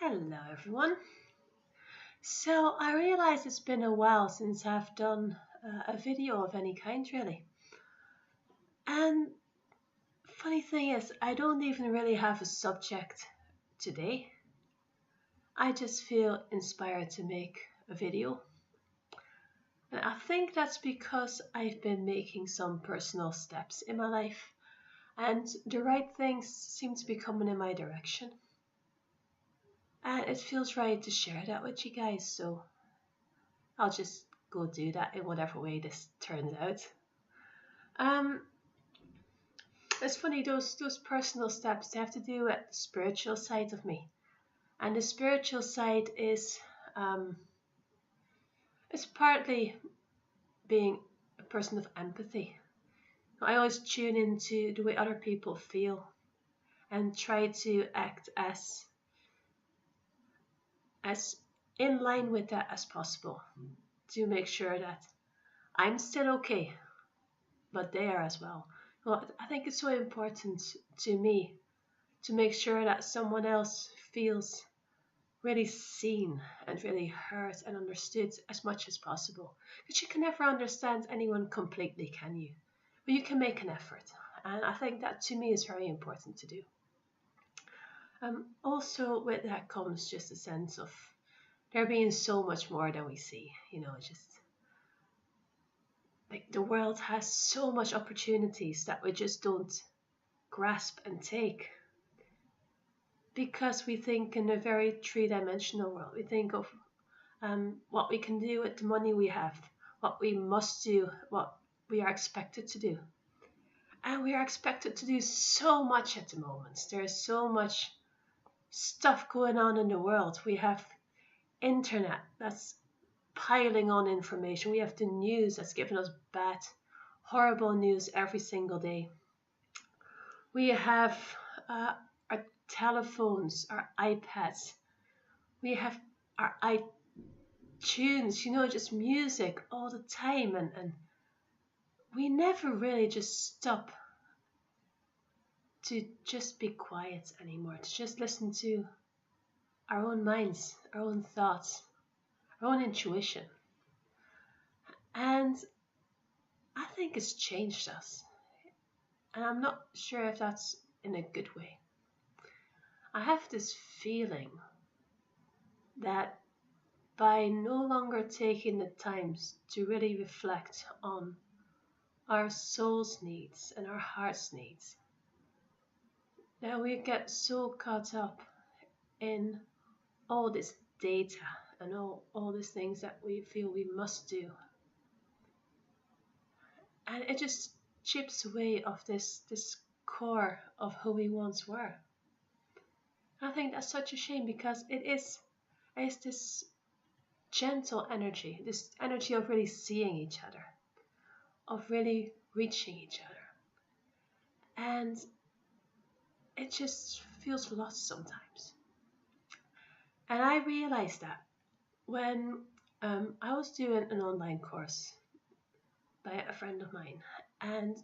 Hello everyone. So I realize it's been a while since I've done a video of any kind really. And funny thing is, I don't even really have a subject today. I just feel inspired to make a video. And I think that's because I've been making some personal steps in my life and the right things seem to be coming in my direction. And it feels right to share that with you guys, so I'll just go do that in whatever way this turns out. Um, it's funny, those personal steps, they have to do with the spiritual side of me. And the spiritual side um, is partly being a person of empathy. I always tune into the way other people feel and try to act as in line with that as possible to make sure that I'm still okay, but they are as well. Well, I think it's so important to me to make sure that someone else feels really seen and really heard and understood as much as possible. Because you can never understand anyone completely, can you? But you can make an effort. And I think that to me is very important to do. Also, with that comes just a sense of there being so much more than we see. Just like the world has so much opportunities that we just don't grasp and take because we think in a very three-dimensional world. We think of what we can do with the money we have, what we must do, what we are expected to do. And we are expected to do so much at the moment. There is so much stuff going on in the world. We have internet that's piling on information. We have the news that's giving us bad, horrible news every single day. We have our telephones, our iPads. We have our iTunes, just music all the time. And we never really just stop to just be quiet anymore, to just listen to our own minds, our own thoughts, our own intuition. And I think it's changed us. And I'm not sure if that's in a good way. I have this feeling that by no longer taking the time to really reflect on our soul's needs and our heart's needs, that we get so caught up in all this data and all these things that we feel we must do. And it just chips away of this core of who we once were. I think that's such a shame because it's this gentle energy, this energy of really seeing each other, of really reaching each other. And it just feels lost sometimes. And I realized that when I was doing an online course by a friend of mine, and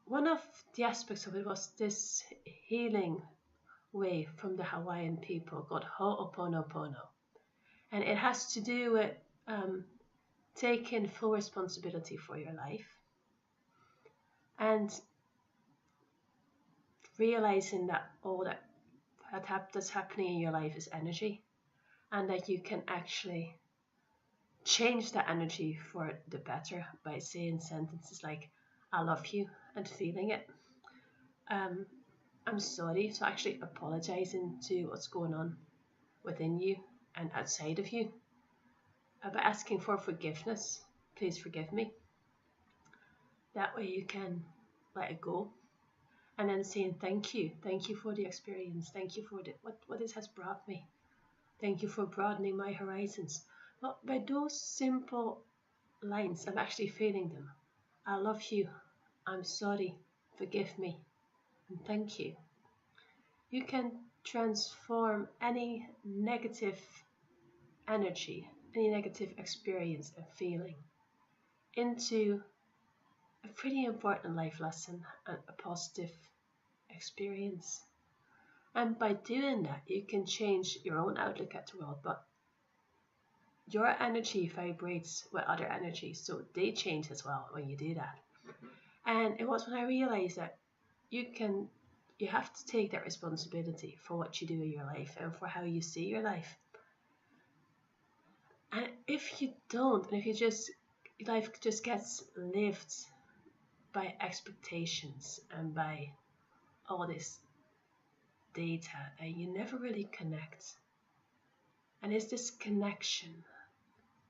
one of the aspects of it was this healing way from the Hawaiian people called Ho'oponopono. And it has to do with taking full responsibility for your life and realizing that all that's happening in your life is energy, and that you can actually change that energy for the better by saying sentences like "I love you" and feeling it. I'm sorry, so actually apologizing to what's going on within you and outside of you, by asking for forgiveness. Please forgive me. That way you can let it go. And then saying thank you for the experience, thank you for what this has brought me, thank you for broadening my horizons. But by those simple lines, I'm actually feeling them. I love you, I'm sorry, forgive me, and thank you. You can transform any negative energy, any negative experience and feeling into a pretty important life lesson and a positive experience. And by doing that, you can change your own outlook at the world, but your energy vibrates with other energies, so they change as well when you do that. And it was when I realized that you have to take that responsibility for what you do in your life and for how you see your life. And if you don't, and if you just life just gets lived by expectations and by all this data, and you never really connect. And it's this connection,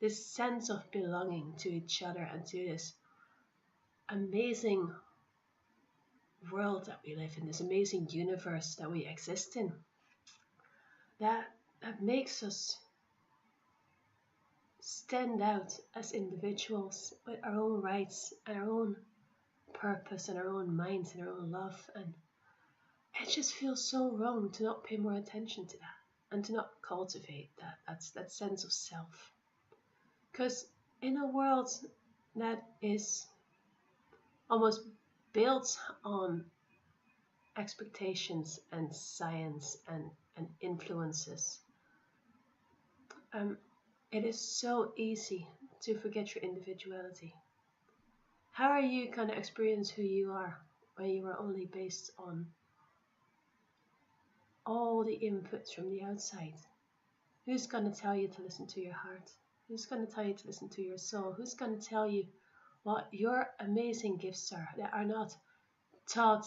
this sense of belonging to each other and to this amazing world that we live in, this amazing universe that we exist in, that makes us stand out as individuals with our own rights and our own purpose and our own minds and our own love. And it just feels so wrong to not pay more attention to that and to not cultivate that sense of self. Because in a world that is almost built on expectations and science and influences, it is so easy to forget your individuality. How are you going to experience who you are when you are only based on all the inputs from the outside? Who's going to tell you to listen to your heart? Who's going to tell you to listen to your soul? Who's going to tell you what your amazing gifts are that are not taught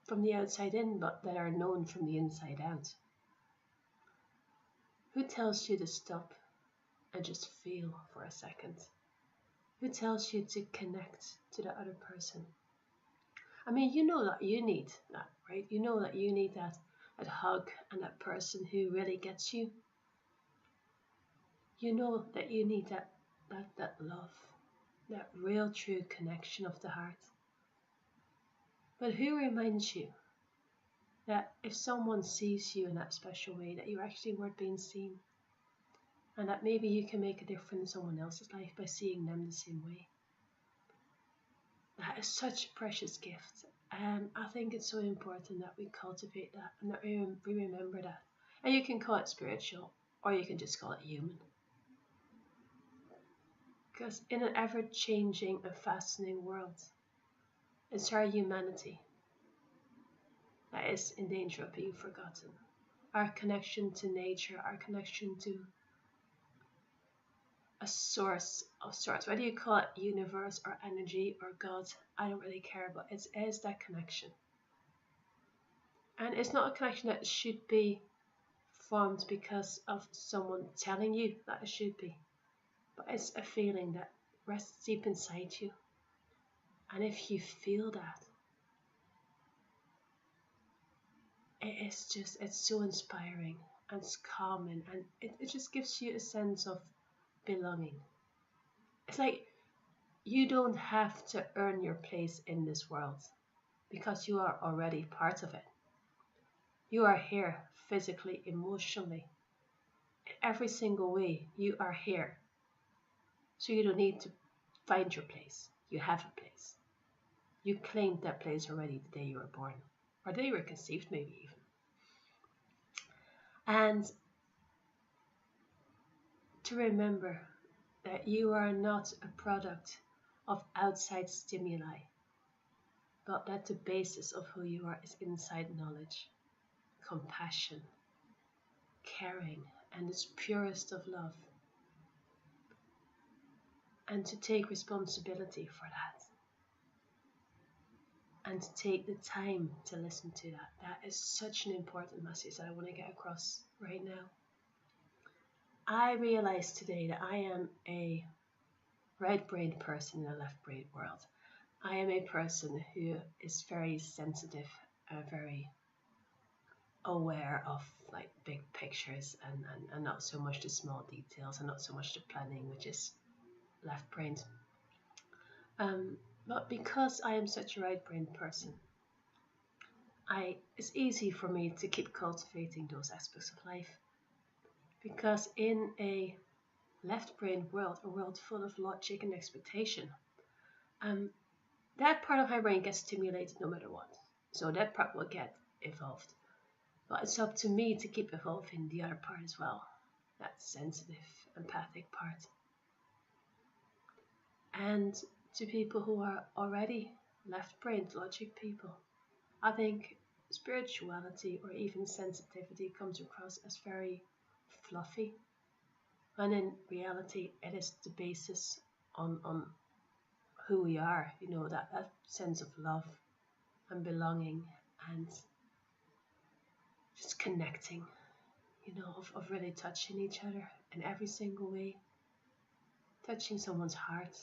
from the outside in, but that are known from the inside out? Who tells you to stop and just feel for a second? Who tells you to connect to the other person? I mean, you know that you need that, right? You know that you need that hug and that person who really gets you. You know that you need that love, that real true connection of the heart. But who reminds you that if someone sees you in that special way, that you're actually worth being seen? And that maybe you can make a difference in someone else's life by seeing them the same way. That is such a precious gift. And I think it's so important that we cultivate that and that we remember that. And you can call it spiritual, or you can just call it human. Because in an ever-changing and fascinating world, it's our humanity that is in danger of being forgotten. Our connection to nature, our connection to a source of sorts, whether you call it universe or energy or God, I don't really care, but it is that connection. And it's not a connection that should be formed because of someone telling you that it should be, but it's a feeling that rests deep inside you. And if you feel that, it's so inspiring and it's calming, and it just gives you a sense of belonging. It's like you don't have to earn your place in this world because you are already part of it. You are here physically, emotionally, in every single way. You are here. So you don't need to find your place. You have a place. You claimed that place already the day you were born, or the day you were conceived, maybe even. And to remember that you are not a product of outside stimuli, but that the basis of who you are is inside knowledge, compassion, caring, and its purest of love. And to take responsibility for that. And to take the time to listen to that. That is such an important message that I want to get across right now. I realized today that I am a right-brained person in a left-brained world. I am a person who is very sensitive, very aware of like big pictures and not so much the small details and not so much the planning, which is left-brained. But because I am such a right-brained person, it's easy for me to keep cultivating those aspects of life. Because in a left-brained world, a world full of logic and expectation, that part of my brain gets stimulated no matter what. So that part will get evolved. But it's up to me to keep evolving the other part as well, that sensitive, empathic part. And to people who are already left-brained logic people, I think spirituality or even sensitivity comes across as very fluffy, when in reality it is the basis on who we are, that sense of love and belonging and just connecting, of really touching each other in every single way, touching someone's heart,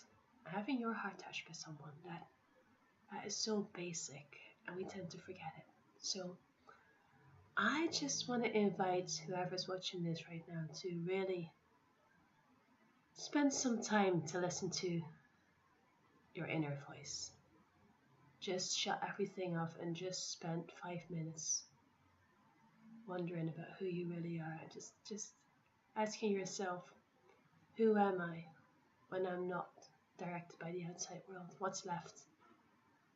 having your heart touched by someone, that is so basic and we tend to forget it. So I just want to invite whoever's watching this right now to really spend some time to listen to your inner voice. Just shut everything off and just spend 5 minutes wondering about who you really are. Just asking yourself, who am I when I'm not directed by the outside world? What's left?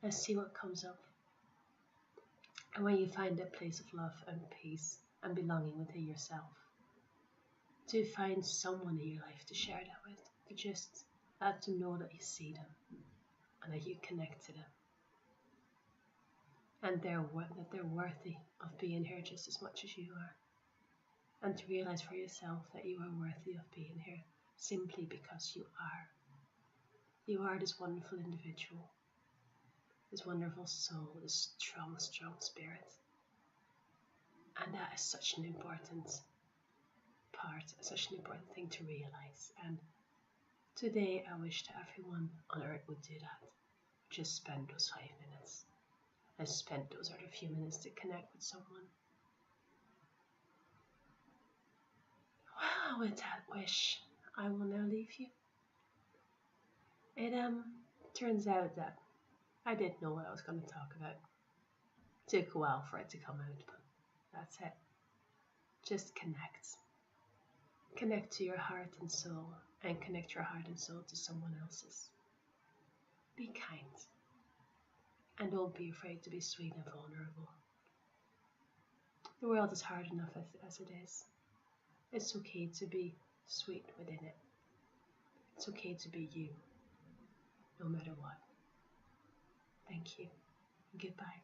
Let's see what comes up. And when you find that place of love and peace and belonging within yourself, to find someone in your life to share that with, to just let them know that you see them and that you connect to them. And that they're worthy of being here just as much as you are. And to realize for yourself that you are worthy of being here simply because you are. You are this wonderful individual, this wonderful soul, this strong, strong spirit. And that is such an important part, such an important thing to realize. And today I wish that everyone on earth would do that. Just spend those 5 minutes. Let's spend those other few minutes to connect with someone. Well, with that wish, I will now leave you. It turns out that I didn't know what I was going to talk about. It took a while for it to come out, but that's it. Just connect. Connect to your heart and soul, and connect your heart and soul to someone else's. Be kind. And don't be afraid to be sweet and vulnerable. The world is hard enough as it is. It's okay to be sweet within it. It's okay to be you, no matter what. Thank you. Goodbye.